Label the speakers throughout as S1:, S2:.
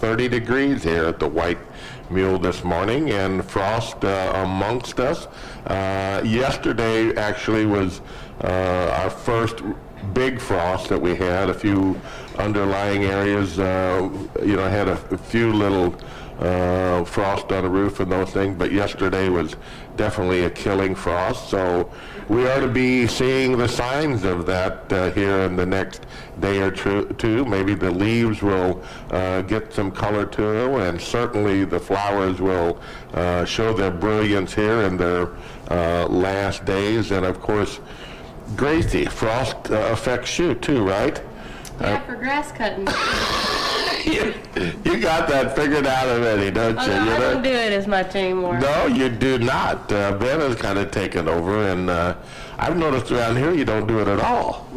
S1: 30 degrees here at the White Mule this morning, and frost amongst us. Yesterday actually was our first big frost that we had. A few underlying areas, had a few little frost on the roof and those things, but yesterday was definitely a killing frost. So we are to be seeing the signs of that here in the next day or two. Maybe the leaves will get some color to them, and certainly the flowers will show their brilliance here in their last days. And of course, Gracie, frost affects you too, right?
S2: Yeah, for grass cutting.
S1: You got that figured out already, don't you?
S2: No, I don't do it as much anymore.
S1: No, you do not. Ben has kind of taken over, and I've noticed around here you don't do it at all.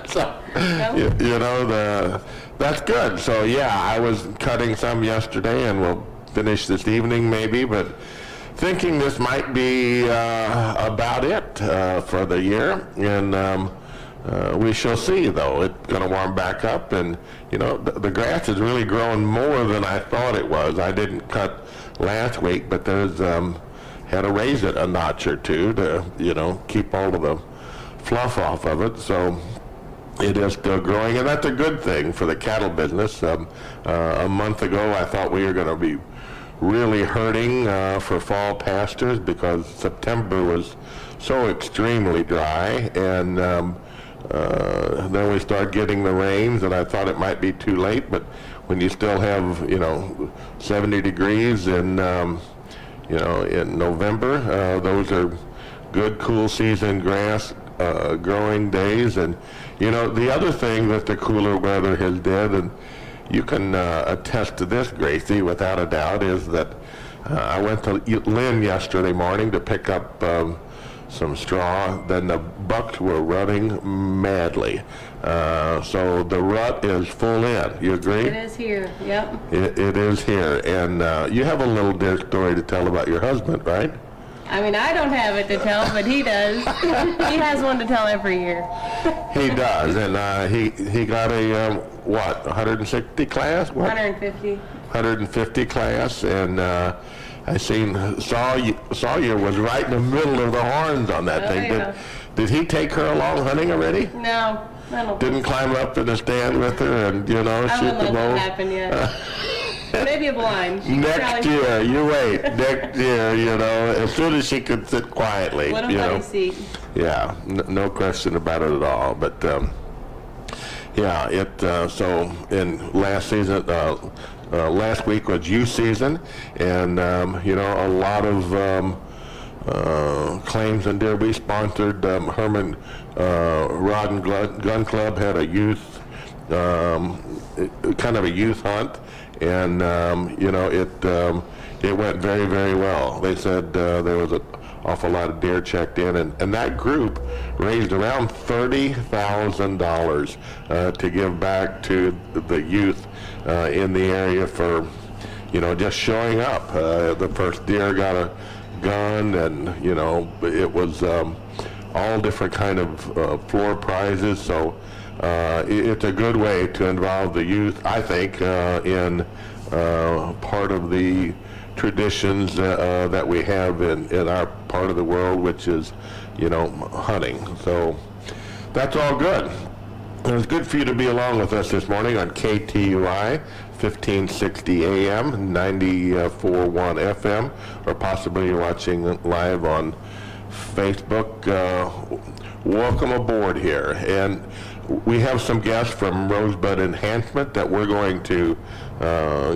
S1: So,
S2: No.
S1: that's good. So yeah, I was cutting some yesterday, and we'll finish this evening maybe, but thinking this might be about it for the year, and we shall see, though. It's going to warm back up, and the grass is really growing more than I thought it was. I didn't cut last week, but there's had to raise it a notch or two to keep all of the fluff off of it. So it is still growing, and that's a good thing for the cattle business. A month ago, I thought we were going to be really hurting for fall pastures because September was so extremely dry, and then we start getting the rains, and I thought it might be too late, but when you still have 70 degrees in in November, those are good cool season grass growing days. And the other thing that the cooler weather has did, and you can attest to this, Gracie, without a doubt, is that I went to Lynn yesterday morning to pick up some straw. Then the bucks were running madly. So the rut is full in. You agree?
S2: It is here, yep.
S1: It is here. And you have a little dear story to tell about your husband, right?
S2: I mean, I don't have it to tell, but he does. He has one to tell every year.
S1: He does, and he got a 160 class? What?
S2: 150.
S1: 150 class, and I Sawyer was right in the middle of the horns on that thing.
S2: Yeah.
S1: Did he take her along hunting already?
S2: No, I don't.
S1: Didn't climb up in the stand with her and shoot the bow?
S2: I wouldn't let that happen yet. Maybe a blind.
S1: Next year, you wait. Next year, as soon as she could sit quietly.
S2: What a funny seat.
S1: Yeah, no question about it at all. But so in last season, last week was youth season, and a lot of claims and deer. We sponsored Herman Rod and Gun Club had a youth kind of a youth hunt, and it went very, very well. They said there was an awful lot of deer checked in, and that group raised around $30,000 to give back to the youth in the area for just showing up. The first deer got a gun, and it was all different kind of floor prizes. So it's a good way to involve the youth, I think, in part of the traditions that we have in our part of the world, which is, hunting. So that's all good. It was good for you to be along with us this morning on KTUI, 1560 AM, 94.1 FM, or possibly you're watching live on Facebook. Welcome aboard here. And we have some guests from Rosebud Enhancement that we're going to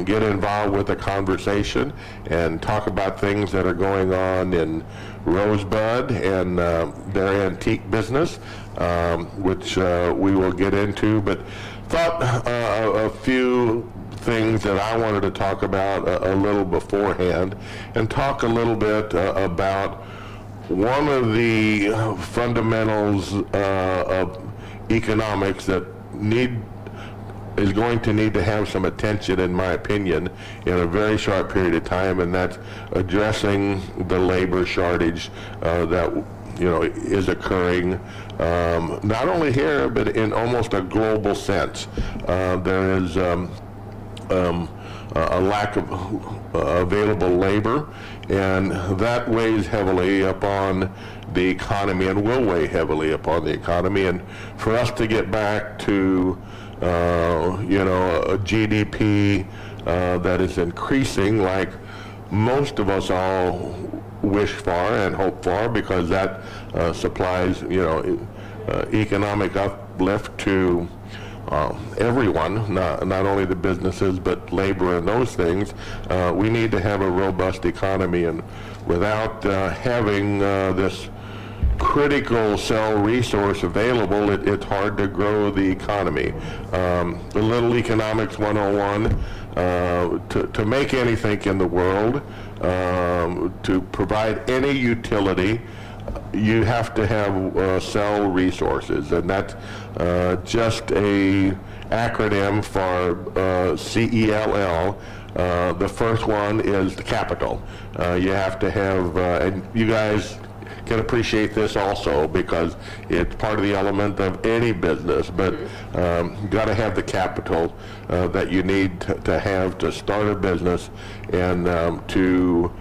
S1: get involved with a conversation and talk about things that are going on in Rosebud and their antique business, which we will get into. But thought a few things that I wanted to talk about a little beforehand, and talk a little bit about one of the fundamentals of economics that is going to need to have some attention, in my opinion, in a very short period of time, and that's addressing the labor shortage that is occurring not only here but in almost a global sense. There is a lack of available labor, and that weighs heavily upon the economy and will weigh heavily upon the economy. And for us to get back to a GDP that is increasing like most of us all wish for and hope for, because that supplies economic uplift to everyone, not only the businesses but labor and those things. We need to have a robust economy, and without having this critical cell resource available, it's hard to grow the economy. A little economics 101, to make anything in the world, to provide any utility, you have to have cell resources, and that's just a acronym for CELL. The first one is the capital. You have to have, and you guys can appreciate this also because it's part of the element of any business, but you got to have the capital that you need to have to start a business and to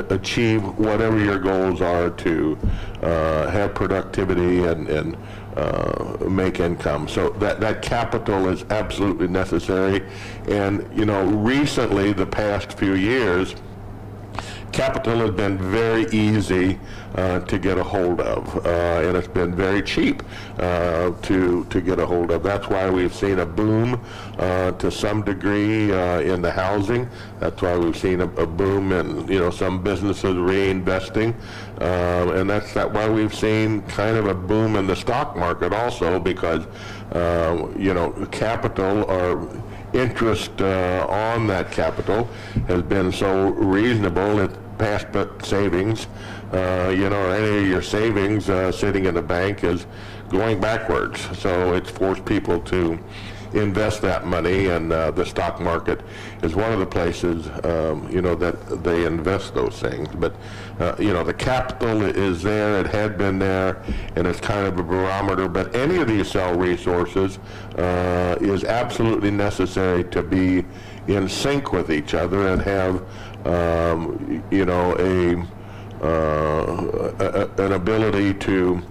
S1: achieve whatever your goals are, to have productivity and make income. So that capital is absolutely necessary. And recently, the past few years, capital has been very easy to get a hold of, and it's been very cheap to get a hold of. That's why we've seen a boom to some degree in the housing. That's why we've seen a boom in some businesses reinvesting, and that's why we've seen kind of a boom in the stock market also, because capital or interest on that capital has been so reasonable. It's past but savings, or any of your savings sitting in the bank is going backwards. So it's forced people to invest that money, and the stock market is one of the places, that they invest those things. But, the capital is there, it had been there, and it's kind of a barometer. But any of these cell resources is absolutely necessary to be in sync with each other and have, an ability to,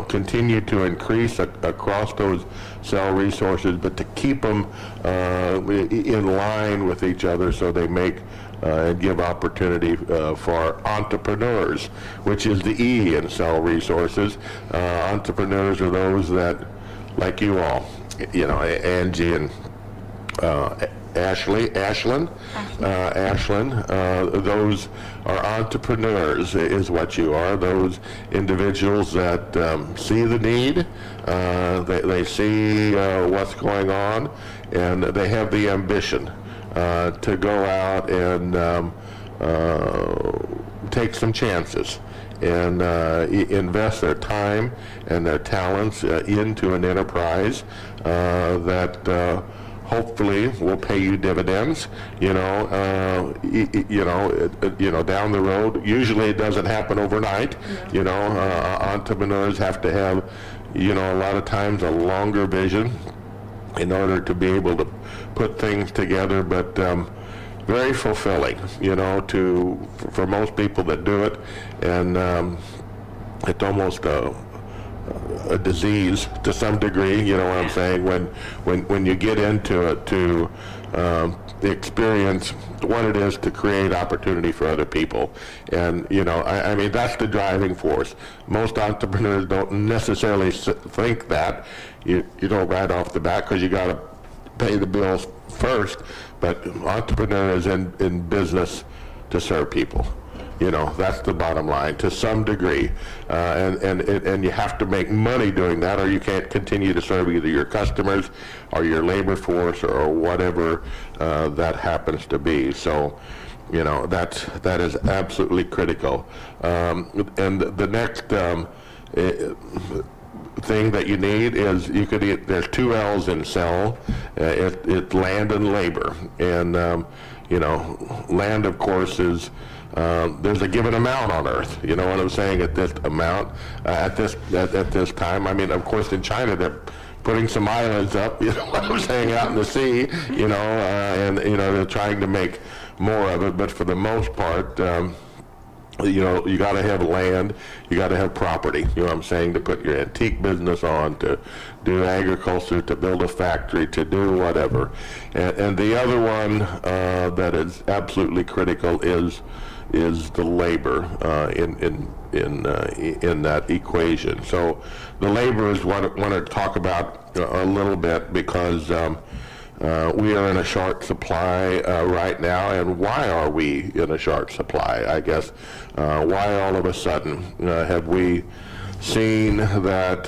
S1: continue to increase across those cell resources, but to keep them in line with each other so they make and give opportunity for entrepreneurs, which is the E in cell resources. Entrepreneurs are those that, like you all, Angie and Ashlyn, those are entrepreneurs, is what you are. Those individuals that see the need, they see what's going on, and they have the ambition to go out and take some chances and invest their time and their talents into an enterprise that hopefully will pay you dividends, down the road. Usually it doesn't happen overnight. Entrepreneurs have to have, a lot of times a longer vision in order to be able to put things together, but very fulfilling, for most people that do it. And it's almost a disease to some degree, what I'm saying, when you get into it, to experience what it is to create opportunity for other people. And I mean, that's the driving force. Most entrepreneurs don't necessarily think that, right off the bat, because you got to pay the bills first. But entrepreneur is in business to serve people. That's the bottom line to some degree, and you have to make money doing that, or you can't continue to serve either your customers or your labor force or whatever that happens to be. So, that is absolutely critical. And the next thing that you need is there's two L's in cell. It's land and labor, and land, of course, is there's a given amount on Earth. You know what I'm saying? At this amount, at this time. I mean, of course, in China they're putting some islands up, you know what I'm saying, out in the sea, you know, and, you know, they're trying to make more of it, but for the most part, you know, you got to have land, you got to have property, you know what I'm saying, to put your antique business on, to do agriculture, to build a factory, to do whatever. And the other one that is absolutely critical is the labor in that equation. So the labor is what I want to talk about a little bit, because we are in a short supply right now. And why are we in a short supply? I guess why all of a sudden have we seen that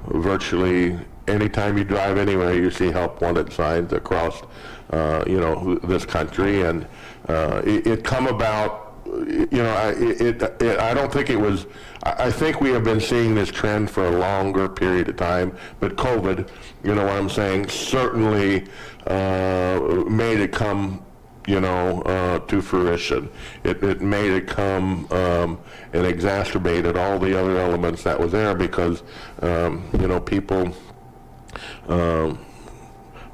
S1: virtually anytime you drive anywhere, you see help wanted signs across this country, and it come about. I don't think it was. I think we have been seeing this trend for a longer period of time, but COVID, you know what I'm saying, certainly made it come, to fruition. It made it come and exacerbated all the other elements that was there, because people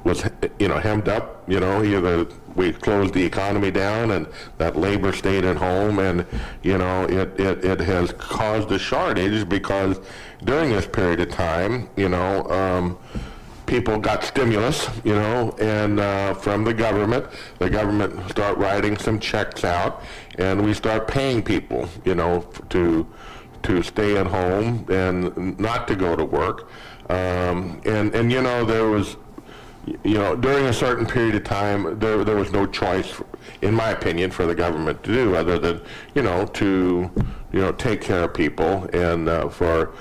S1: was hemmed up. Either we closed the economy down and that labor stayed at home, and it has caused a shortage, because during this period of time people got stimulus, and from the government start writing some checks out, and we start paying people to stay at home and not to go to work, and there was during a certain period of time, there was no choice, in my opinion, for the government to do other than, to take care of people, and for,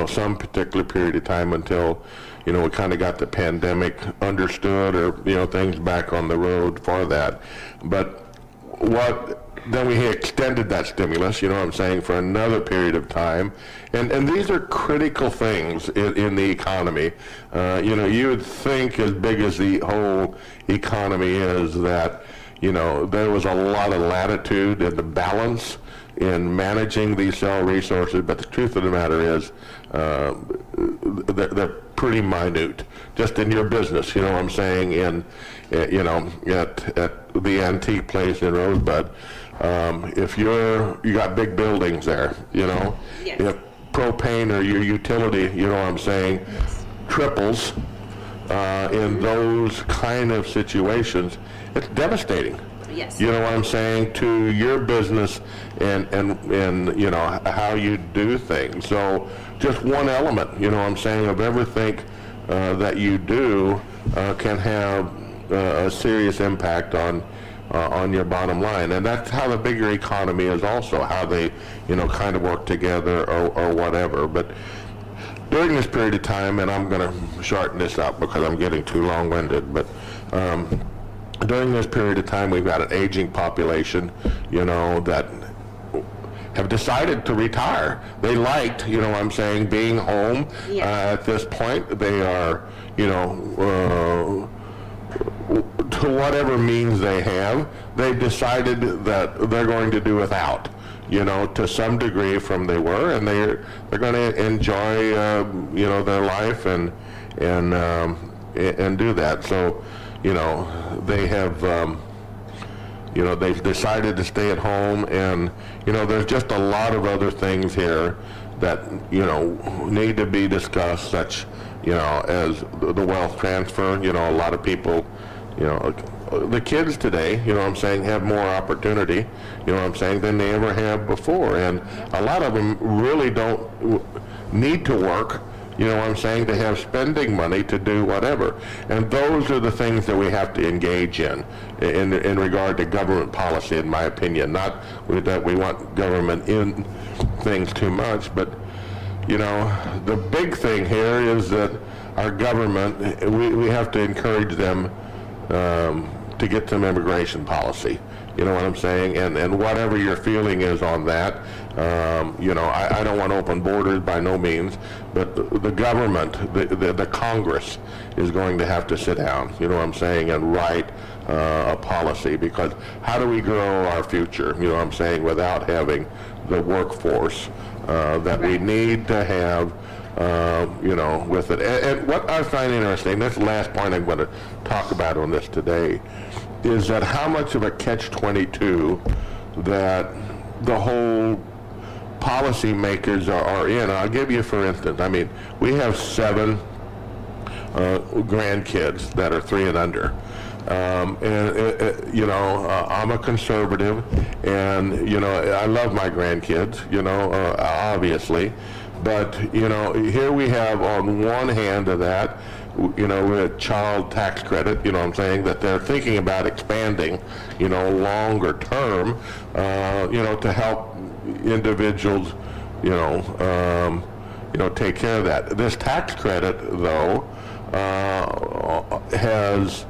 S1: some particular period of time until, we kind of got the pandemic understood, or, things back on the road for that. But then we extended that stimulus, for another period of time. And these are critical things in the economy. You would think, as big as the whole economy is, that, there was a lot of latitude and the balance in managing these cell resources, but the truth of the matter is they're pretty minute, just in your business, at the antique place in Rosebud. If you got big buildings there,
S3: Yes.
S1: if propane or your utility, triples in those kind of situations, it's devastating.
S3: Yes.
S1: You know what I'm saying, to your business and how you do things. So just one element, of everything that you do can have a serious impact on your bottom line. And that's how the bigger economy is also, how they, kind of work together or whatever. But during this period of time, and I'm going to shorten this up because I'm getting too long-winded, but during this period of time, we've got an aging population, that have decided to retire. They liked, being home.
S3: Yes.
S1: At this point. They are, to whatever means they have, they've decided that they're going to do without, to some degree from they were, and they're going to enjoy, their life and do that. So, they have, they've decided to stay at home, and, there's just a lot of other things here that, need to be discussed, such, as the wealth transfer. A lot of people, the kids today, have more opportunity, than they ever have before. And a lot of them really don't need to work, to have spending money to do whatever. And those are the things that we have to engage in regard to government policy, in my opinion. Not that we want government in things too much, but, the big thing here is that our government, we have to encourage them to get some immigration policy. You know what I'm saying? And whatever your feeling is on that, I don't want open borders by no means, but the government, the Congress is going to have to sit down, and write a policy, because how do we grow our future, without having the workforce that we need to have with it. And what I find interesting, that's the last point I'm going to talk about on this today, is that how much of a catch-22 that the whole policymakers are in. I'll give you, for instance, I mean, we have 7 grandkids that are 3 and under. I'm a conservative, and, I love my grandkids, obviously. But, here we have on one hand of that, with child tax credit, I'm saying, that they're thinking about expanding, longer term, to help individuals, take care of that. This tax credit, though, has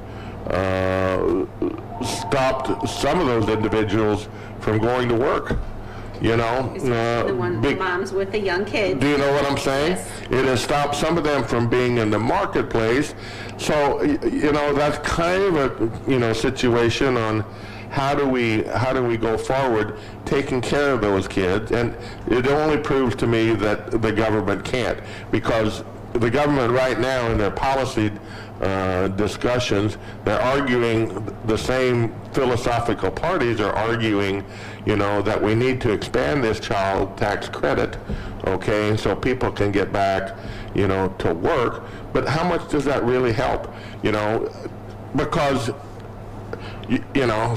S1: stopped some of those individuals from going to work. The
S3: moms with the young kids.
S1: Do you know what I'm saying?
S3: Yes.
S1: It has stopped some of them from being in the marketplace. So, that's kind of a, situation on how do we go forward taking care of those kids. And it only proves to me that the government can't, because the government right now in their policy discussions, they're arguing, the same philosophical parties are arguing, that we need to expand this child tax credit, okay, so people can get back, to work. But how much does that really help? Because,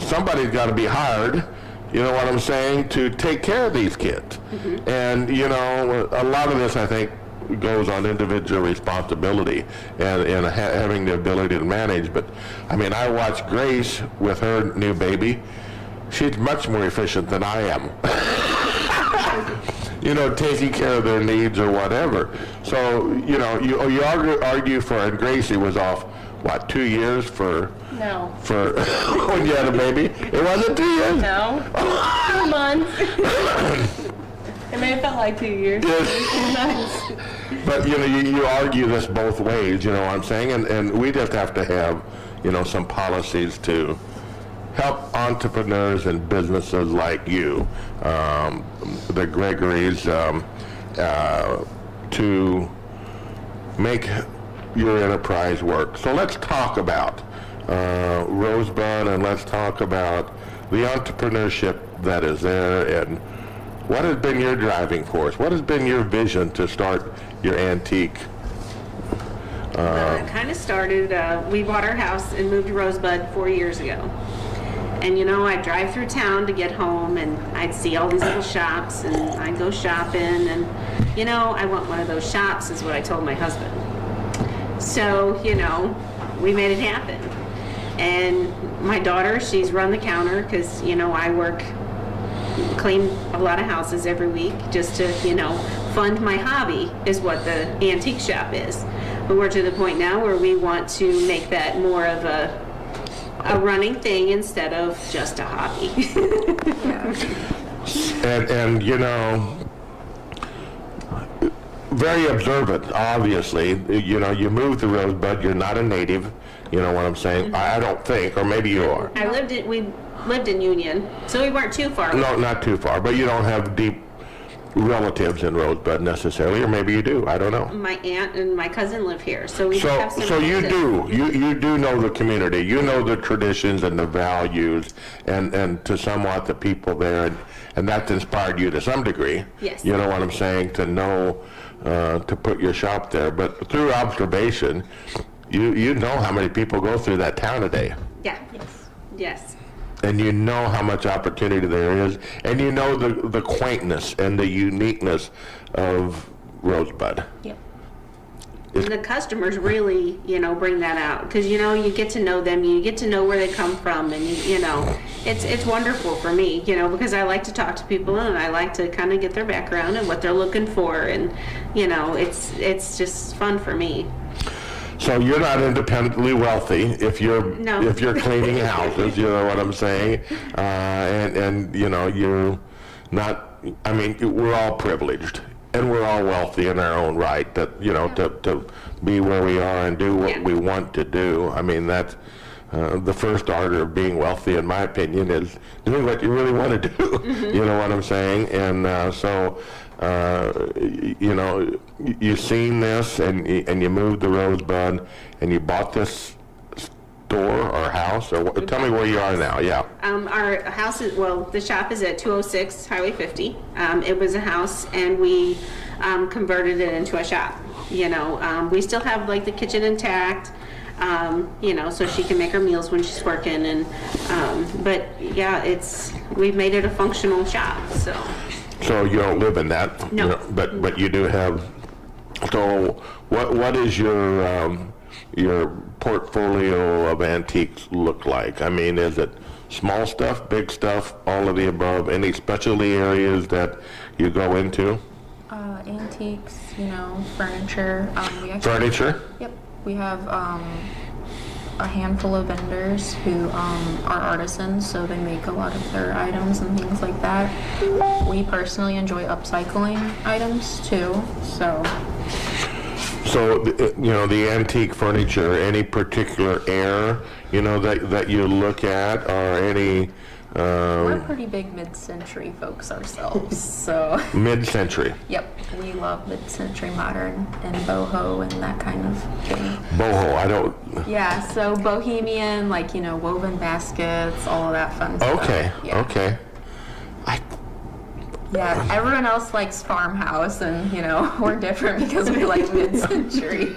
S1: somebody's got to be hired, you know what I'm saying, to take care of these kids. Mm-hmm. And, a lot of this, I think, goes on individual responsibility and having the ability to manage. But I mean, I watch Grace with her new baby. She's much more efficient than I am. Taking care of their needs or whatever. So, you argue for, and Gracie was off, 2 years for when you had a baby? It wasn't 2 years?
S2: No. 2 months. It may have felt like 2 years.
S1: Yes. But, you argue this both ways, what I'm saying? And we just have to have, some policies to help entrepreneurs and businesses like you, the Gregorys, to make your enterprise work. So let's talk about Rosebud, and let's talk about the entrepreneurship that is there, and what has been your driving force? What has been your vision to start your antique?
S3: It kind of started, we bought our house and moved to Rosebud 4 years ago. And I'd drive through town to get home, and I'd see all these little shops, and I'd go shopping, and I want one of those shops, is what I told my husband. So, we made it happen. And my daughter, she's run the counter, because, I clean a lot of houses every week just to, fund my hobby, is what the antique shop is. But we're to the point now where we want to make that more of a running thing instead of just a hobby.
S1: And very observant, obviously. You moved to Rosebud, you're not a native, you know what I'm saying? Mm-hmm. I don't think, or maybe you are.
S3: We lived in Union, so we weren't too far away.
S1: No, not too far, but you don't have deep relatives in Rosebud necessarily, or maybe you do, I don't know.
S3: My aunt and my cousin live here, so we have some.
S1: So you do know the community, you know the traditions and the values, and to somewhat the people there, and that's inspired you to some degree.
S3: Yes.
S1: You know what I'm saying, to know, to put your shop there, but through observation, you know how many people go through that town a day.
S3: Yeah. Yes.
S1: And you know how much opportunity there is, and you know the quaintness and the uniqueness of Rosebud.
S2: Yep.
S3: And the customers really, bring that out, because you get to know them, you get to know where they come from, and it's wonderful for me, because I like to talk to people, and I like to kind of get their background and what they're looking for, and it's just fun for me.
S1: So you're not independently wealthy if you're cleaning houses, you know what I'm saying? And you're not, I mean, we're all privileged and we're all wealthy in our own right, that, to be where we are and do what we want to do. I mean, that's the first order of being wealthy, in my opinion, is doing what you really want to do. Mm-hmm. You know what I'm saying? And so you know, you seen this and you moved the Rosebud and you bought this store or house or what? Tell me where you are now. Yeah.
S3: Our house is, well, the shop is at 206 Highway 50. It was a house and we converted it into a shop. You know, we still have like the kitchen intact, you know, so she can make her meals when she's working. And but yeah, we've made it a functional shop.
S1: So you don't live in that.
S3: No.
S1: You know, but you do have. So what is your portfolio of antiques look like? I mean, is it small stuff, big stuff, all of the above? Any specialty areas that you go into?
S4: Antiques, you know, furniture.
S1: Furniture?
S4: Yep. We have a handful of vendors who are artisans, so they make a lot of their items and things like that. We personally enjoy upcycling items too, so.
S1: So, you know, the antique furniture, any particular era, you know, that you look at, or any...
S4: We're pretty big mid-century folks ourselves, so...
S1: Mid-century?
S4: Yep, we love mid-century modern and boho and that kind of thing.
S1: Boho, I don't...
S4: Yeah, so bohemian, like, you know, woven baskets, all of that fun stuff.
S1: Okay,
S4: Yeah.
S1: okay.
S4: Yeah, everyone else likes farmhouse, and, you know, we're different because we like mid-century.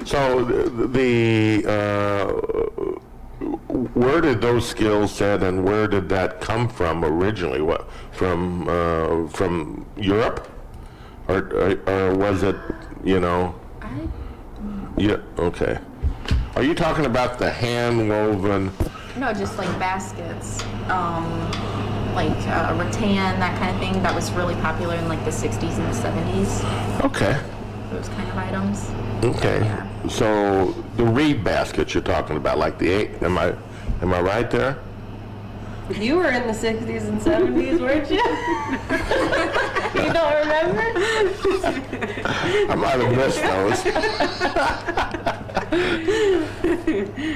S1: So where did those skills set and where did that come from originally? What, from Europe? Or was it, you know? Yeah, okay. Are you talking about the hand-woven?
S4: No, just like baskets, like rattan, that kind of thing. That was really popular in like the 60s and the 70s.
S1: Okay.
S4: Those kind of items.
S1: Okay.
S4: Yeah.
S1: So the reed baskets you're talking about, like the 8, am I right there?
S2: You were in the 60s and 70s, weren't you? You don't remember?
S1: I might have missed those.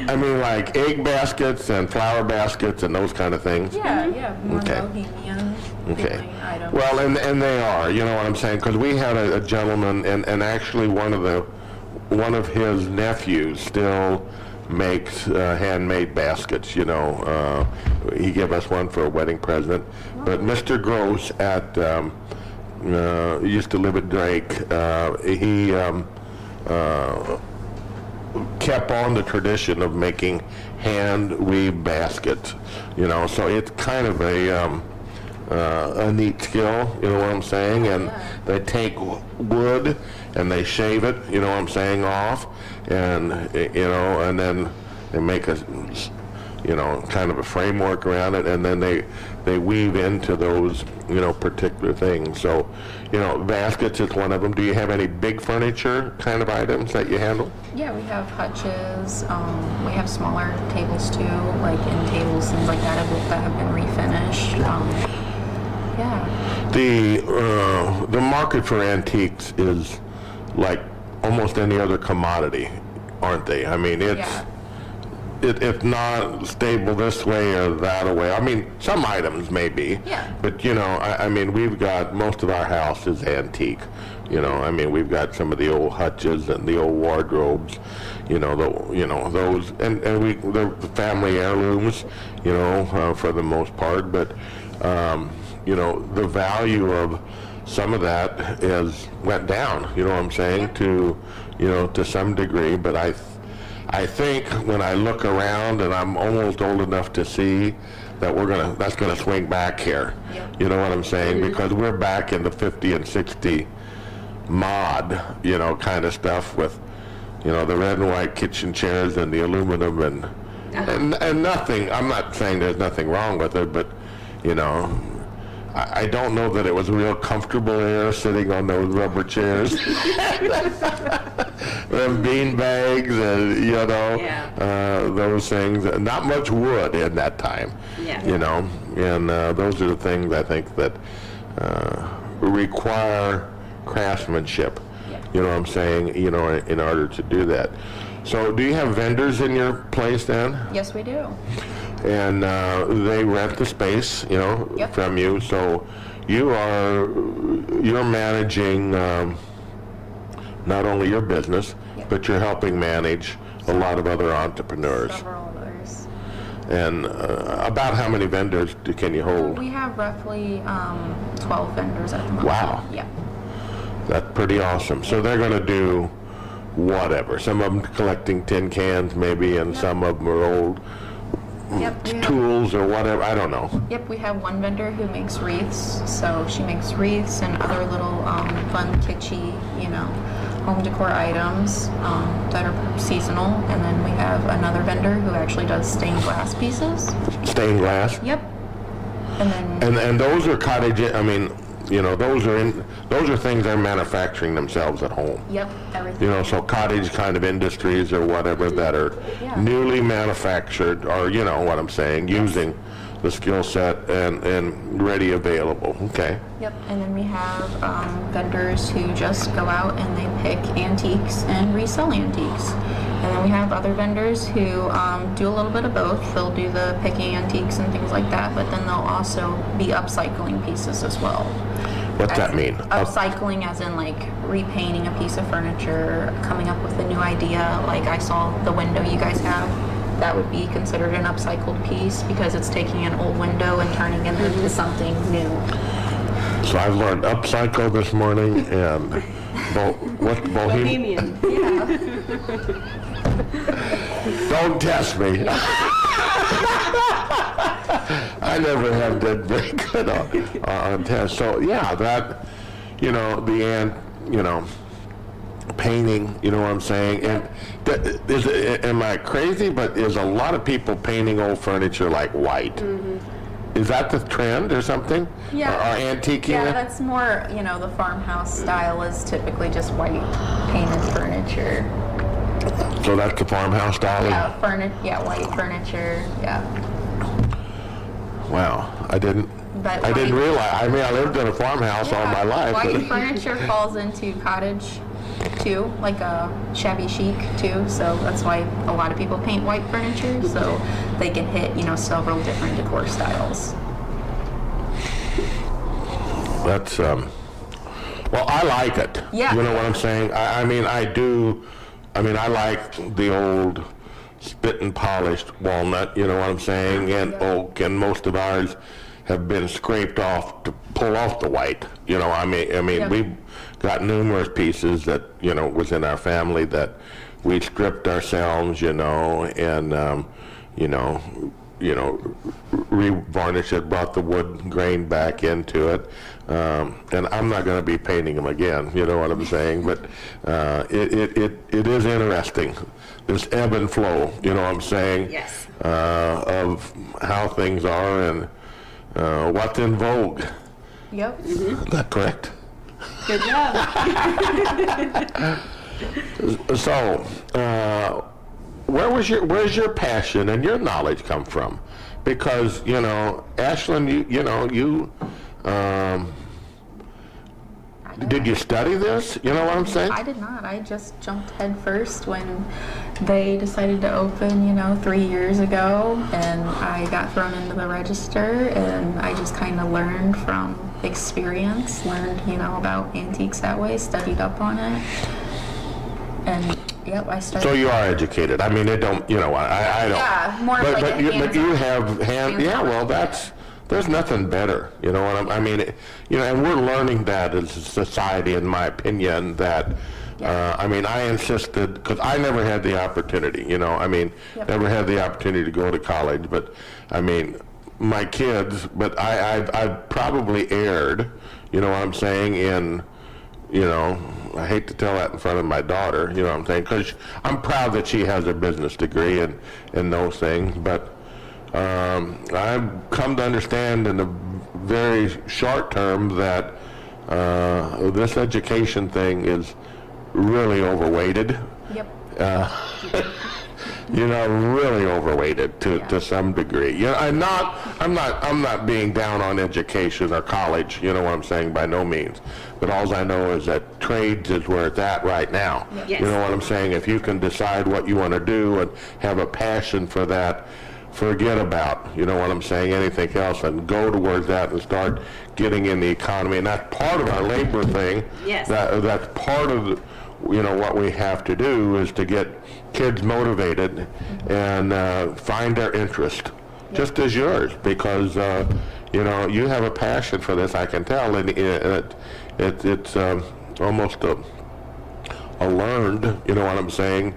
S1: I mean, like egg baskets and flower baskets and those kind of things.
S4: Yeah, more
S1: Okay.
S4: bohemian
S1: Okay.
S4: feeling items.
S1: Well, and they are, you know what I'm saying? Because we had a gentleman, and actually one of his nephews still makes handmade baskets, you know. He gave us one for a wedding present. But Mr. Gross used to live at Drake. He kept on the tradition of making hand weave baskets, you know. So it's kind of a neat skill, you know what I'm saying? And they take wood and they shave it, you know what I'm saying, off, and you know, and then they make a, you know, kind of a framework around it, and then they weave into those, you know, particular things. So, you know, baskets is one of them. Do you have any big furniture kind of items that you handle?
S4: Yeah, we have hutches. We have smaller tables too, like end tables, things like that have been refinished. Yeah.
S1: The market for antiques is like almost any other commodity, aren't they? I mean, it's
S4: Yeah.
S1: it's not stable this way or that way. I mean, some items may be.
S4: Yeah.
S1: But you know, I mean, we've got most of our house is antique. You know, I mean, we've got some of the old hutches and the old wardrobes. You know, those, and they're family heirlooms. You know, for the most part. But you know, the value of some of that has went down. You know what I'm saying? To, you know, to some degree. But I think when I look around, and I'm almost old enough to see that that's gonna swing back here.
S4: Yep.
S1: You know what I'm saying? Because we're back in the 50 and 60 mod, you know, kind of stuff with, you know, the red and white kitchen chairs and the aluminum and nothing. I'm not saying there's nothing wrong with it, but you know, I don't know that it was real comfortable there sitting on those rubber chairs. Them bean bags and, you know, those things. Not much wood in that time, you know. And those are the things I think that require craftsmanship. You know what I'm saying? You know, in order to do that. So do you have vendors in your place then?
S4: Yes, we do.
S1: and they rent the space,
S4: Yep.
S1: from you. So you're managing not only your business,
S4: Yep.
S1: but you're helping manage a lot of other entrepreneurs.
S4: Several others.
S1: And about how many vendors can you hold?
S4: We have roughly 12 vendors at the moment.
S1: Wow.
S4: Yeah.
S1: That's pretty awesome. So they're going to do whatever. Some of them collecting tin cans maybe, and some of them are old
S4: Yep. We have,
S1: tools or whatever. I don't know.
S4: yep. We have one vendor who makes wreaths. So she makes wreaths and other little fun, kitschy, home decor items that are seasonal. And then we have another vendor who actually does stained glass pieces.
S1: Stained glass.
S4: Yep. And then
S1: And those are cottage. I mean, those are things they're manufacturing themselves at home.
S4: yep, everything.
S1: So cottage kind of industries or whatever that are
S4: Yeah.
S1: newly manufactured, or what I'm saying, using the skill set and ready available. Okay.
S4: Yep, and then we have vendors who just go out and they pick antiques and resell antiques. And then we have other vendors who do a little bit of both. They'll do the picking antiques and things like that, but then they'll also be upcycling pieces as well.
S1: What's that mean?
S4: Upcycling as in like repainting a piece of furniture, coming up with a new idea. Like I saw the window you guys have. That would be considered an upcycled piece because it's taking an old window and turning it into something new.
S1: So I've learned upcycle this morning and bohemian.
S2: Bohemian.
S1: Don't test me. I never have done very good on tests. So yeah, that painting. You know what I'm saying? And am I crazy? But is a lot of people painting old furniture like white? Mm-hmm. Is that the trend or something?
S4: Yeah.
S1: Or antiquing?
S4: Yeah, that's more, the farmhouse style is typically just white painted furniture.
S1: So that's the farmhouse style?
S4: Yeah, white furniture, yeah.
S1: Wow, I didn't realize. I mean, I lived in a farmhouse all my life.
S4: White furniture falls into cottage too, like a shabby chic too. So that's why a lot of people paint white furniture, so they can hit, several different decor styles.
S1: That's well, I like it.
S4: Yeah.
S1: You know what I'm saying? I mean, I do. I mean, I like the old spit and polished walnut, you know what I'm saying, and oak, and most of ours have been scraped off to pull off the white. I mean, we've got numerous pieces that, within our family that we stripped ourselves, and, re-varnished it, brought the wood grain back into it. And I'm not going to be painting them again, you know what I'm saying? But it is interesting, this ebb and flow, you know what I'm saying?
S3: Yes.
S1: Of how things are and what's in vogue.
S4: Yep.
S1: Is that correct?
S2: Good job.
S1: So, where's your passion and your knowledge come from? Because, Ashlyn, you did you study this? You know what I'm saying?
S4: I did not. I just jumped head first when they decided to open, 3 years ago, and I got thrown into the register, and I just kind of learned from experience, learned, about antiques that way, studied up on it, and yep, I started.
S1: So you are educated. I mean, I don't.
S4: Yeah, more of like a
S1: but you
S4: hands-on-
S1: have
S4: hands-on
S1: Yeah, well, there's nothing better. You know what I mean? And we're learning that as a society, in my opinion. That I insisted because I never had the opportunity. Never had the opportunity to go to college. But my kids. But I've probably erred. You know what I'm saying? In I hate to tell that in front of my daughter, you know what I'm saying? Because I'm proud that she has a business degree and those things, but I've come to understand in a very short term that this education thing is really overweighted.
S4: Yep.
S1: Really overweighted to some degree. I'm not being down on education or college, you know what I'm saying, by no means. But all I know is that trades is where it's at right now.
S3: Yes.
S1: You know what I'm saying? If you can decide what you want to do and have a passion for that, forget about, you know what I'm saying, anything else, and go towards that and start getting in the economy. And that's part of our labor thing.
S3: Yes.
S1: That's part of, you know, what we have to do is to get kids motivated and find their interest, just as yours, because, you know, you have a passion for this, I can tell, and it's almost a learned, you know what I'm saying,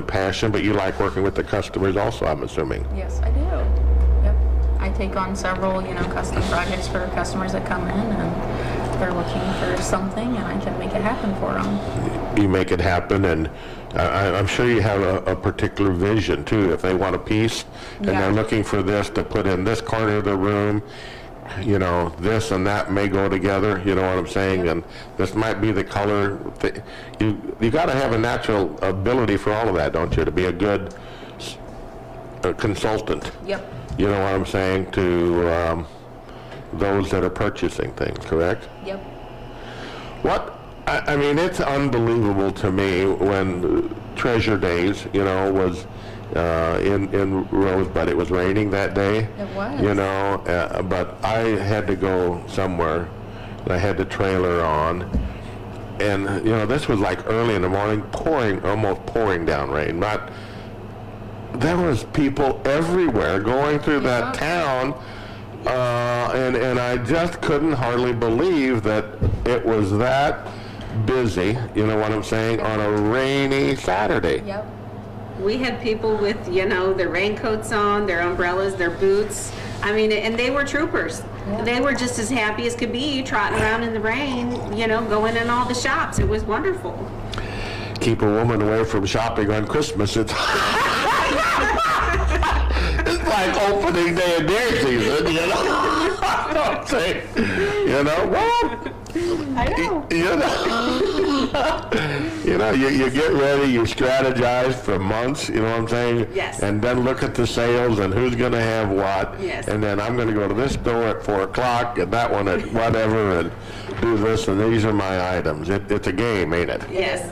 S1: passion, but you like working with the customers also, I'm assuming.
S4: Yes, I do. Yep. I take on several, you know, custom projects for customers that come in and they're looking for something, and I can make it happen for them.
S1: You make it happen, and I'm sure you have a particular vision too. If they want a piece and they're looking for this to put in this corner of the room, you know, this and that may go together, you know what I'm saying, and this might be the color. You got to have a natural ability for all of that, don't you, to be a good consultant.
S4: Yep.
S1: You know what I'm saying, to those that are purchasing things, correct?
S4: Yep.
S1: What, I mean, it's unbelievable to me when Treasure Days, you know, was in Rosebud. It was raining that day.
S4: It was.
S1: You know, but I had to go somewhere, and I had the trailer on, and, you know, this was like early in the morning, almost pouring down rain. There was people everywhere going through that town, and I just couldn't hardly believe that it was that busy, you know what I'm saying, on a rainy Saturday.
S4: Yep.
S3: We had people with, you know, their raincoats on, their umbrellas, their boots. I mean, and they were troopers.
S4: Yeah.
S3: They were just as happy as could be, trotting around in the rain, you know, going in all the shops. It was wonderful.
S1: Keep a woman away from shopping on Christmas. It's it's like opening day of deer season, you know. Don't say, you know, well,
S2: I know.
S1: you know, you get ready, you strategize for months, you know what I'm saying?
S3: Yes.
S1: And then look at the sales and who's going to have what.
S3: Yes.
S1: And then I'm going to go to this store at 4 o'clock and that one at whatever and do this, and these are my items. It's a game, ain't it?
S3: Yes.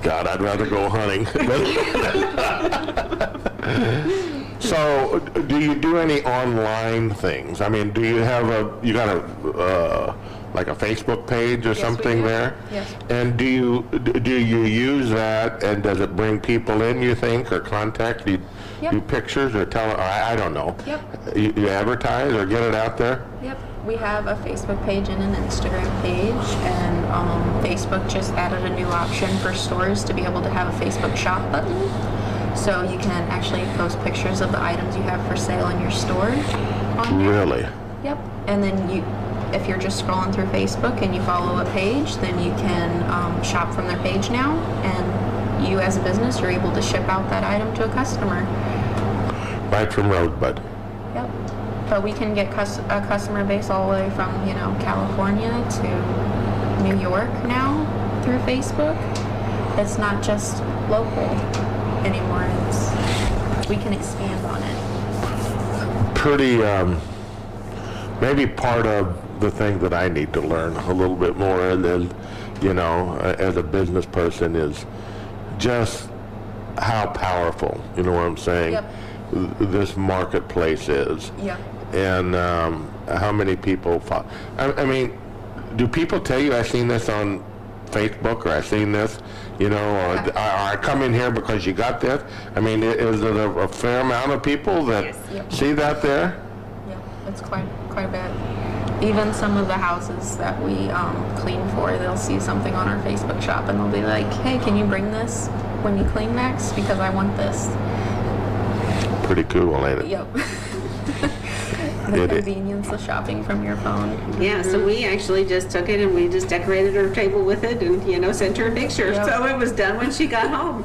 S1: God, I'd rather go hunting. So, do you do any online things? I mean, do you have you got like a Facebook page or
S4: Yes, we
S1: something
S4: do.
S1: there?
S4: Yes.
S1: And do you use that, and does it bring people in, you think, or contact? Do you
S4: Yep.
S1: do pictures or tell, I don't know.
S4: Yep.
S1: You advertise or get it out there?
S4: Yep. We have a Facebook page and an Instagram page, and Facebook just added a new option for stores to be able to have a Facebook shop button. So you can actually post pictures of the items you have for sale in your store on there.
S1: Really?
S4: Yep. And then if you're just scrolling through Facebook and you follow a page, then you can shop from their page now, and you as a business, you're able to ship out that item to a customer.
S1: Right from Rosebud.
S4: Yep. But we can get a customer base all the way from, you know, California to New York now through Facebook. It's not just local anymore. We can expand on it.
S1: Pretty, maybe part of the thing that I need to learn a little bit more, and then, you know, as a business person, is just how powerful, you know what I'm saying,
S4: Yep.
S1: this marketplace is.
S4: Yep.
S1: And how many people I mean, do people tell you, I've seen this on Facebook, or I've seen this, you know, or I come in here because you got this? I mean, is it a fair amount of people that
S3: Yes.
S4: Yep.
S1: see that there?
S4: Yeah, it's quite a bit. Even some of the houses that we clean for, they'll see something on our Facebook shop and they'll be like, hey, can you bring this when you clean next? Because I want this.
S1: Pretty cool, ain't it?
S4: Yep. The convenience of shopping from your phone.
S3: Yeah, so we actually just took it and we just decorated her table with it and, you know, sent her a picture.
S4: Yep.
S3: So it was done when she got home.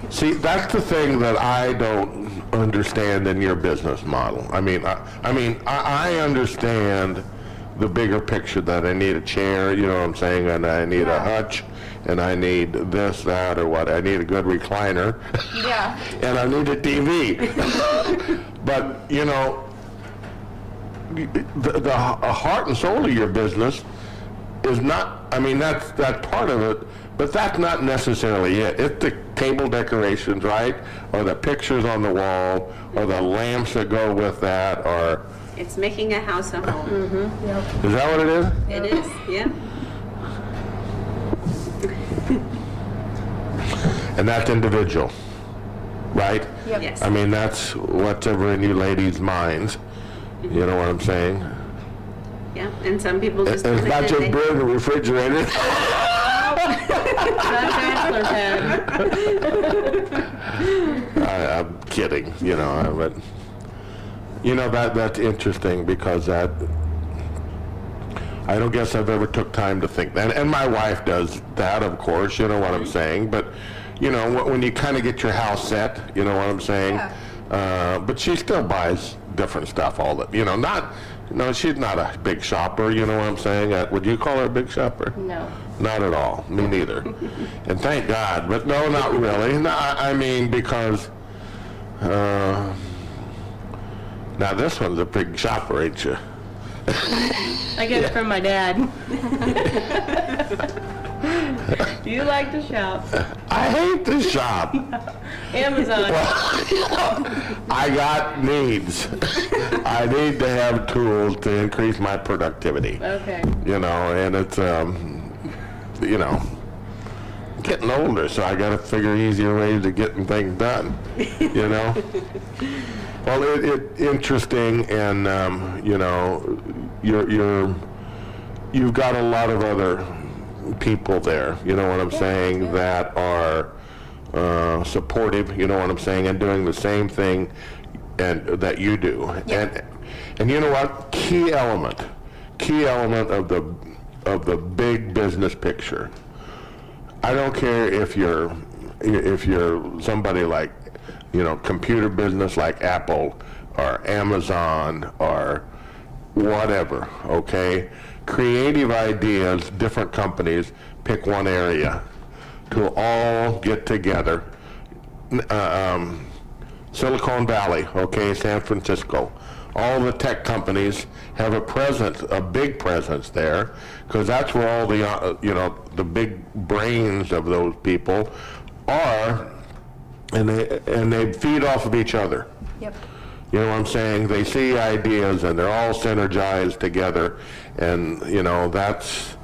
S1: See, that's the thing that I don't understand in your business model. I mean, I understand the bigger picture, that I need a chair, you know what I'm saying, and I need a hutch, and I need this, that, or what. I need a good recliner.
S4: Yeah.
S1: And I need a TV. But, you know, the heart and soul of your business is not, I mean, that's part of it, But that's not necessarily it. It's the table decorations, right? Or the pictures on the wall, or the lamps that go with that, or,
S3: It's making a house a home.
S1: is that what it is?
S3: It is, yeah.
S1: And that's individual, right?
S4: Yep.
S3: Yes.
S1: I mean, that's what's ever in you ladies' minds. You know what I'm saying?
S3: Yeah, and some people just.
S1: It's
S3: come
S1: not
S3: in
S1: just
S3: and
S1: burn the refrigerator.
S2: Not bachelor pad.
S1: I'm kidding, you know, but, you know, that's interesting because that, I don't guess I've ever took time to think that. And my wife does that, of course, you know what I'm saying, but, you know, when you kind of get your house set, you know what I'm saying? But she still buys different stuff all the, you know, not, no, she's not a big shopper, you know what I'm saying? Would you call her a big shopper?
S2: No.
S1: Not at all. Me neither. And thank God. But no, not really. No, I mean, because now this one's a big shopper, ain't you?
S2: I get it from my dad. Do you like to shop?
S1: I hate to shop.
S2: Amazon.
S1: I got needs. I need to have tools to increase my productivity.
S2: Okay.
S1: You know, and it's, you know, getting older, so I got to figure easier ways of getting things done. You know. Well, it's interesting, and you know, you've got a lot of other people there. You know what I'm saying? That are supportive. You know what I'm saying, and doing the same thing, and that you do. And you know what? Key element of the big business picture. I don't care if you're somebody like, you know, computer business like Apple or Amazon or whatever, okay? Creative ideas, different companies pick one area to all get together. Silicon Valley, okay, San Francisco. All the tech companies have a presence, a big presence there, because that's where all the, you know, the big brains of those people are, and they feed off of each other.
S4: Yep.
S1: You know what I'm saying? They see ideas and they're all synergized together, and you know that's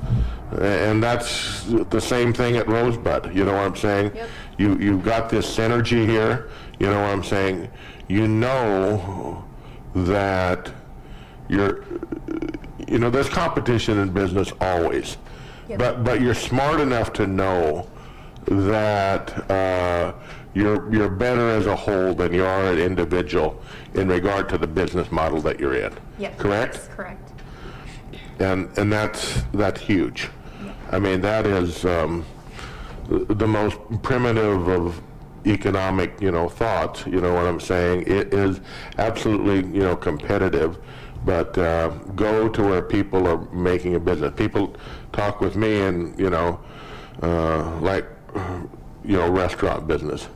S1: the same thing at Rosebud. You know what I'm saying?
S4: Yep.
S1: You've got this synergy here. You know what I'm saying? You know that you know, there's competition in business always, but you're smart enough to know that you're better as a whole than you are an individual in regard to the business model that you're in.
S4: Yep.
S1: Correct?
S4: That's correct.
S1: And that's huge. I mean, that is the most primitive of economic, you know, thoughts. You know what I'm saying? It is absolutely, you know, competitive, but go to where people are making a business. People talk with me, and you know, like, you know, restaurant business,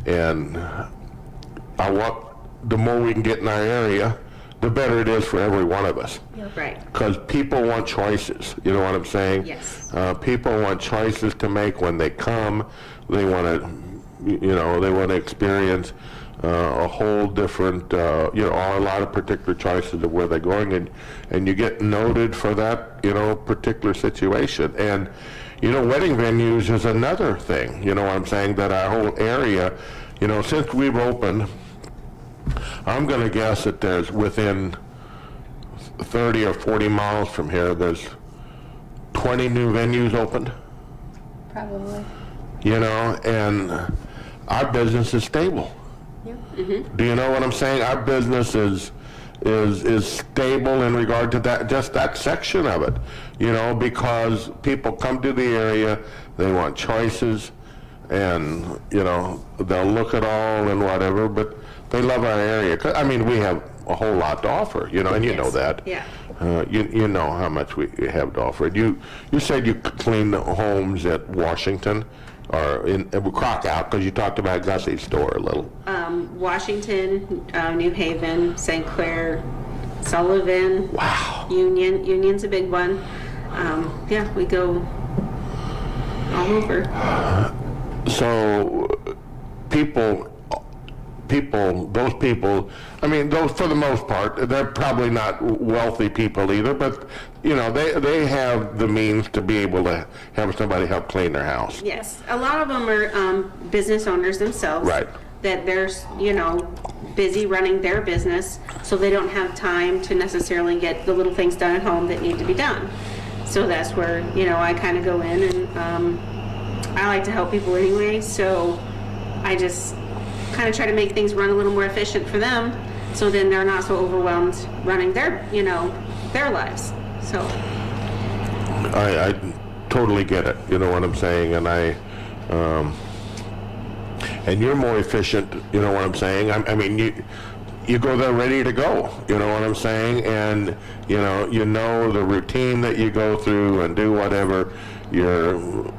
S1: and I want, the more we can get in our area, the better it is for every one of us.
S3: Right.
S1: Because people want choices, you know what I'm saying?
S3: Yes.
S1: People want choices to make when they come. They want to, you know, they want to experience a whole different, you know, a lot of particular choices of where they're going, and you get noted for that, you know, particular situation. And, you know, wedding venues is another thing, you know what I'm saying, that our whole area, you know, since we've opened, I'm going to guess that there's within 30 or 40 miles from here, there's 20 new venues opened.
S2: Probably.
S1: You know, and our business is stable.
S4: Yep.
S1: Do you know what I'm saying? Our business is stable in regard to that, just that section of it. You know, because people come to the area, they want choices, and you know, they'll look at all and whatever, but they love our area. 'Cause, I mean, we have a whole lot to offer, you know, and you know that.
S3: Yeah.
S1: You know how much we have to offer. You said you clean the homes at Washington, or in Crockout, because you talked about Gussie's store a little.
S3: Washington, New Haven, St. Clair, Sullivan.
S1: Wow.
S3: Union's a big one. Yeah, we go all over.
S1: So those people, I mean, those for the most part, they're probably not wealthy people either, but, you know, they have the means to be able to have somebody help clean their house.
S3: Yes, a lot of them are business owners themselves.
S1: Right.
S3: That they're, you know, busy running their business, so they don't have time to necessarily get the little things done at home that need to be done. So that's where, you know, I kind of go in and I like to help people anyway, so I just kind of try to make things run a little more efficient for them, so then they're not so overwhelmed running their, you know, their lives. So
S1: I totally get it, you know what I'm saying, and and you're more efficient, you know what I'm saying. I mean, you go there ready to go, you know what I'm saying, and you know the routine that you go through and do whatever. You're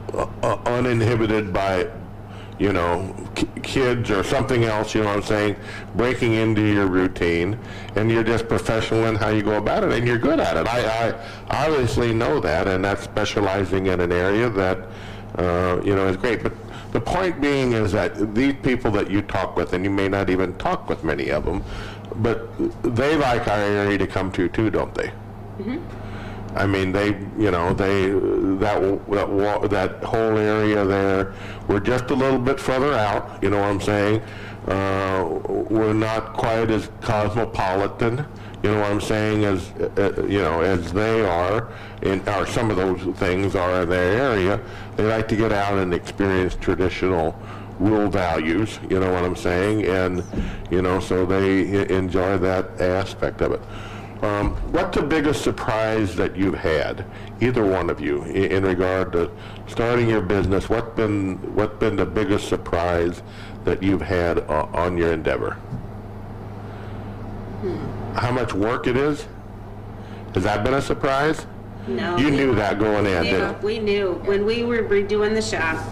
S1: uninhibited by, you know, kids or something else, you know what I'm saying, breaking into your routine, and you're just professional in how you go about it, and you're good at it. I obviously know that, and that's specializing in an area that, you know, is great. But the point being is that these people that you talk with, and you may not even talk with many of them, but they like our area to come to too, don't they? Mm-hmm. I mean, they, you know, that whole area there, we're just a little bit further out, you know what I'm saying? We're not quite as cosmopolitan, you know what I'm saying, as, you know, as they are, or some of those things are in their area. They like to get out and experience traditional rural values, you know what I'm saying? And, you know, so they enjoy that aspect of it. What's the biggest surprise that you've had, either one of you, in regard to starting your business? What's been the biggest surprise that you've had on your endeavor? How much work it is? Has that been a surprise?
S3: no.
S1: You knew that going in,
S3: Yeah,
S1: didn't
S3: we knew. When we were redoing the shop,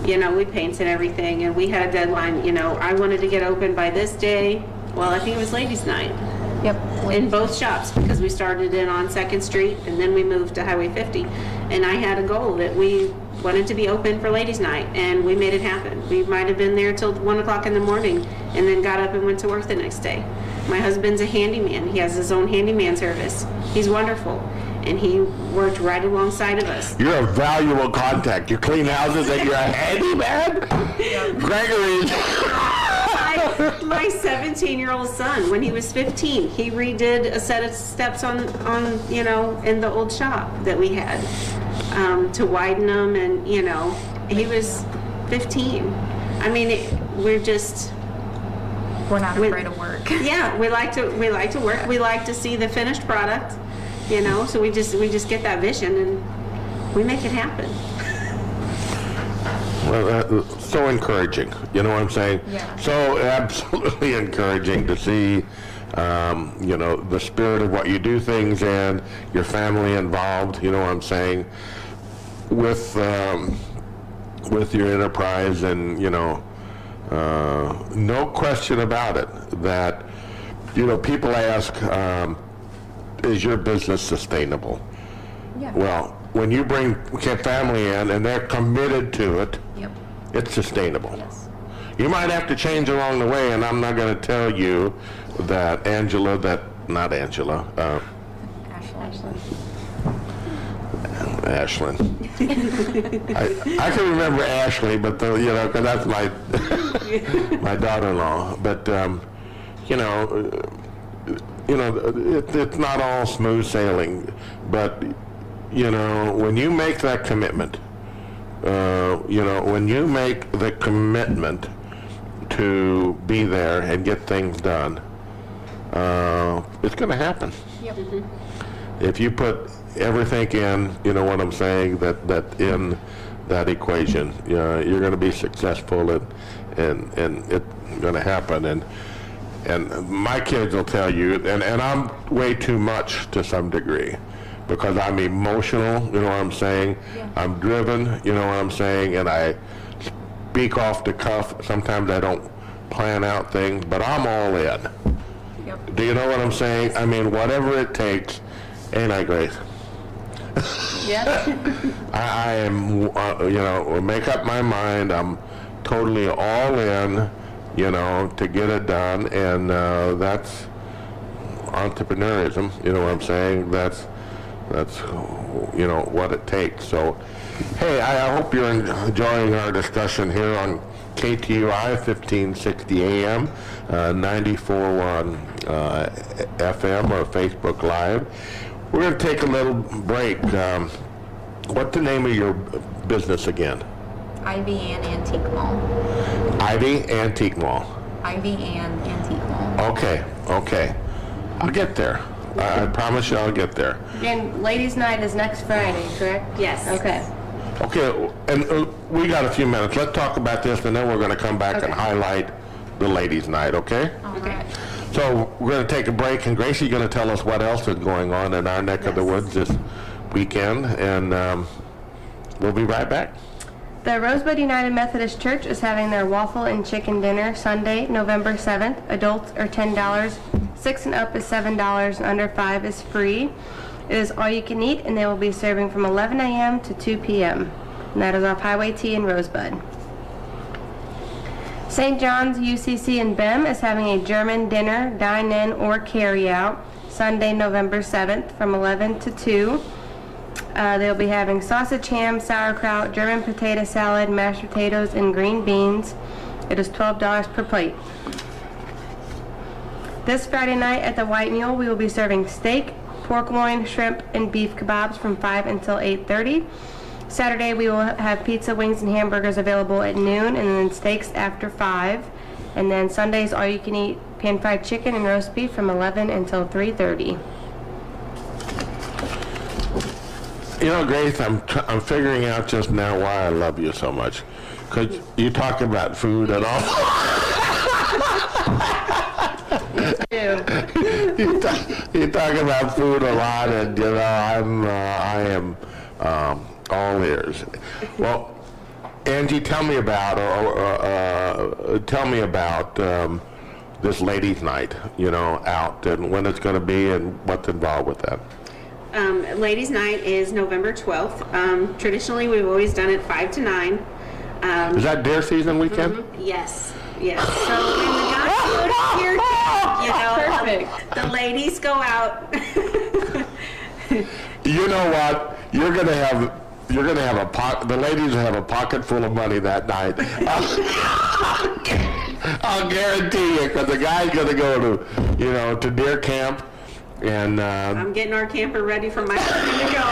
S3: you know, we painted everything, and we had a deadline, you know, I wanted to get open by this day. Well, I think it was ladies' night.
S4: Yep.
S3: In both shops, because we started in on 2nd Street and then we moved to Highway 50. And I had a goal that we wanted to be open for ladies' night, and we made it happen. We might have been there till 1 o'clock in the morning and then got up and went to work the next day. My husband's a handyman. He has his own handyman service. He's wonderful. And he worked right alongside of us.
S1: You're a valuable contact. You clean houses and you're a handyman? Gregory.
S3: My 17-year-old son, when he was 15, he redid a set of steps on you know, in the old shop that we had, to widen them, and, you know, he was 15. I mean, we're not
S4: afraid of work.
S3: Yeah, we like to work. We like to see the finished product, you know, so we just get that vision and we make it happen.
S1: Well, so encouraging, you know what I'm saying?
S4: Yeah.
S1: So absolutely encouraging to see, you know, the spirit of what you do things and your family involved, you know what I'm saying, with your enterprise, and, you know, no question about it that, you know, people ask, is your business sustainable?
S4: Yeah.
S1: Well, when you bring family in and they're committed to it,
S4: Yep.
S1: it's sustainable.
S4: Yes.
S1: You might have to change along the way, and I'm not going to tell you that Ashlyn. I can remember Ashley, but you know, because that's my daughter-in-law. But you know, it's not all smooth sailing. But you know, when you make that commitment, you know, when you make the commitment to be there and get things done, it's going to happen.
S4: Yep.
S1: If you put everything in, you know what I'm saying, that in that equation, you're going to be successful, and it's going to happen. And my kids will tell you, and I'm way too much to some degree, because I'm emotional, you know what I'm saying?
S4: Yeah.
S1: I'm driven, you know what I'm saying? And I speak off the cuff. Sometimes I don't plan out things, but I'm all in.
S4: Yep.
S1: Do you know what I'm saying? I mean, whatever it takes, ain't I great?
S2: Yep.
S1: I am, make up my mind. I'm totally all in, to get it done, and that's entrepreneurism. You know what I'm saying? That's what it takes. So, hey, I hope you're enjoying our discussion here on KTUI 1560 AM, 94.1 FM or Facebook Live. We're going to take a little break. What's the name of your business again?
S4: Ivy and Antique Mall.
S1: Ivy Antique Mall.
S4: Ivy and Antique Mall.
S1: Okay. I'll get there. I promise you I'll get there.
S2: Again, ladies' night is next Friday, correct?
S3: Yes.
S2: Okay.
S1: Okay, and we got a few minutes. Let's talk about this, and then we're going to come back and
S2: Okay.
S1: highlight the ladies' night, okay?
S4: All right.
S1: So we're going to take a break, and Gracie's going to tell us what else is going on in our neck of the woods this weekend, and we'll be right back.
S2: The Rosebud United Methodist Church is having their waffle and chicken dinner Sunday, November 7th. Adults are $10, 6 and up is $7, and under 5 is free. It is all you can eat, and they will be serving from 11 a.m. to 2 p.m. And that is off Highway T in Rosebud. St. John's UCC in Bem is having a German dinner, dine-in, or carry-out Sunday, November 7th from 11 to 2. They'll be having sausage, ham, sauerkraut, German potato salad, mashed potatoes, and green beans. It is $12 per plate. This Friday night at the White Mule, we will be serving steak, pork loin, shrimp, and beef kebabs from 5 until 8:30. Saturday, we will have pizza, wings, and hamburgers available at noon, and then steaks after 5. And then Sundays, all you can eat pan-fried chicken and roast beef from 11 until 3:30.
S1: Grace, I'm figuring out just now why I love you so much. Because you talk about food and all. You talk about food a lot, and I am all ears. Well, Angie, tell me about this ladies' night. Out, and when it's going to be, and what's involved with that.
S3: Ladies' night is November 12th. Traditionally, we've always done it 5 to 9.
S1: Is that deer season weekend?
S3: Yes. So when the guys go to deer camp,
S2: Perfect.
S3: the ladies go out.
S1: You know what? You're gonna have a pocket. The ladies will have a pocket full of money that night. I'll guarantee you, because the guy's gonna go to deer camp, and
S3: I'm getting our camper ready for my husband to go.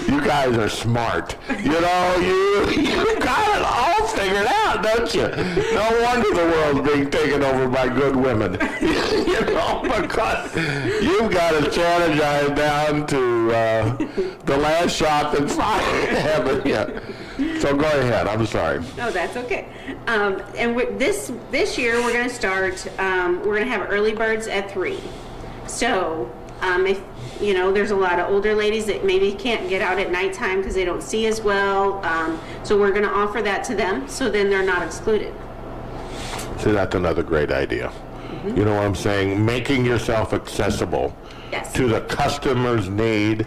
S1: you guys are smart. You got it all figured out, don't you? No wonder the world's being taken over by good women. Because you've got it strategized down to the last shot that's fired, haven't you? So go ahead. I'm sorry.
S3: No, that's okay. And this year we're going to start. We're going to have early birds at 3. So if there's a lot of older ladies that maybe can't get out at nighttime because they don't see as well. So we're going to offer that to them, so then they're not excluded.
S1: So that's another great idea. You know what I'm saying? Making yourself accessible
S3: Yes.
S1: to the customer's need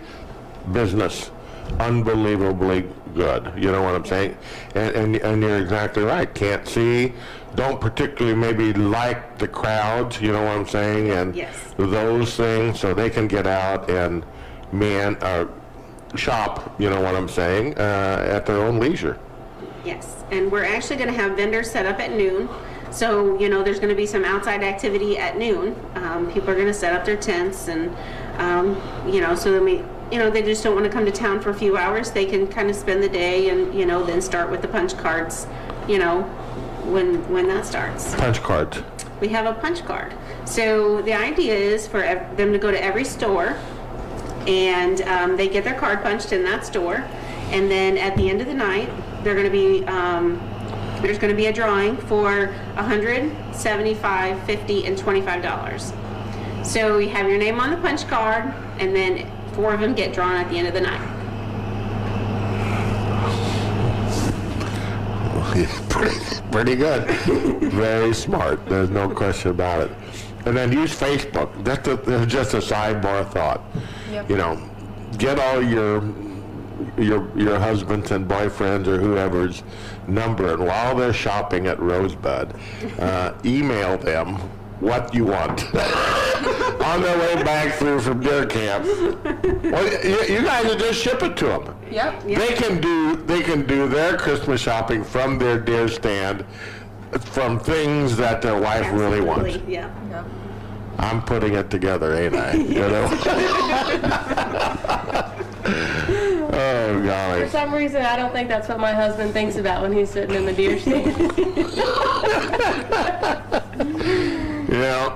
S1: business. Unbelievably good. You know what I'm saying? And you're exactly right. Can't see, don't particularly maybe like the crowds, you know what I'm saying? And
S3: Yes.
S1: those things, so they can get out and shop, you know what I'm saying, at their own leisure.
S3: Yes, and we're actually going to have vendors set up at noon. So, there's going to be some outside activity at noon. People are going to set up their tents and, so then they just don't want to come to town for a few hours. They can kind of spend the day and, then start with the punch cards, when that starts.
S1: Punch cards.
S3: We have a punch card. So the idea is for them to go to every store and they get their card punched in that store. And then at the end of the night, they're going to be, there's going to be a drawing for $100, $75, $50, and $25. So you have your name on the punch card, and then 4 of them get drawn at the end of the night.
S1: Pretty good. Very smart. There's no question about it. And then use Facebook. That's just a sidebar thought.
S4: Yep.
S1: You know, get all your husbands and boyfriends or whoever's number, and while they're shopping at Rosebud, email them what you want on their way back through from deer camp. Well, you guys will just ship it to them.
S4: Yep.
S1: They can do their Christmas shopping from their deer stand, from things that their wife really wants.
S3: Absolutely, yeah.
S4: Yep.
S1: I'm putting it together, ain't I? You know? Oh,
S2: For
S1: golly.
S2: some reason, I don't think that's what my husband thinks about when he's sitting in the deer stand.
S1: You know,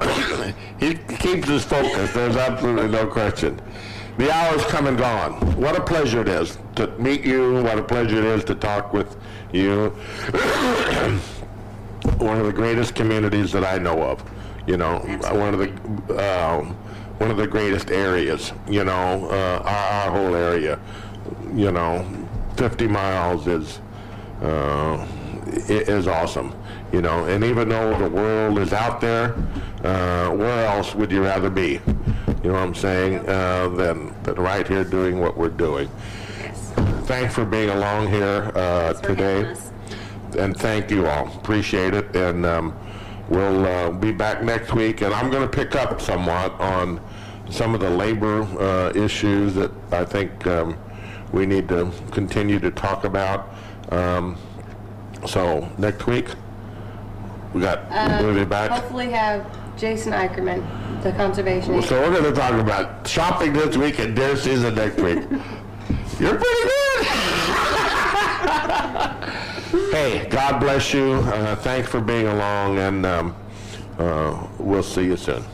S1: he keeps his focus. There's absolutely no question. The hour's come and gone. What a pleasure it is to meet you. What a pleasure it is to talk with you. One of the greatest communities that I know of. You know, one of the greatest areas. You know, our whole area. You know, 50 miles is awesome. You know, and even though the world is out there, where else would you rather be? You know what I'm saying? Than right here doing what we're doing.
S3: Yes.
S1: Thanks for being along here
S3: Thanks for
S1: today.
S3: having us.
S1: And thank you all. Appreciate it. And we'll be back next week. And I'm going to pick up somewhat on some of the labor issues that I think we need to continue to talk about. So next week, we'll be back.
S2: Hopefully have Jason Eicherman, the conservation agent.
S1: So we're going to talk about shopping this week and deer season next week. You're pretty good. Hey, God bless you. Thanks for being along, and we'll see you soon.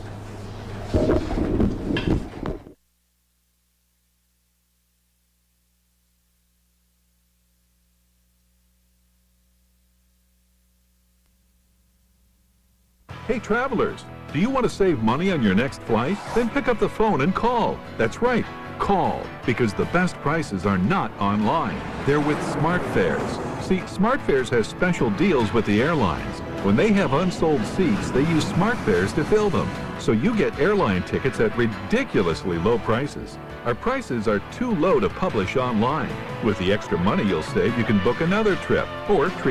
S5: Hey travelers, do you want to save money on your next flight? Then pick up the phone and call. That's right, call, because the best prices are not online. They're with SmartFares. See, SmartFares has special deals with the airlines. When they have unsold seats, they use SmartFares to fill them. So you get airline tickets at ridiculously low prices. Our prices are too low to publish online. With the extra money you'll save, you can book another trip or treat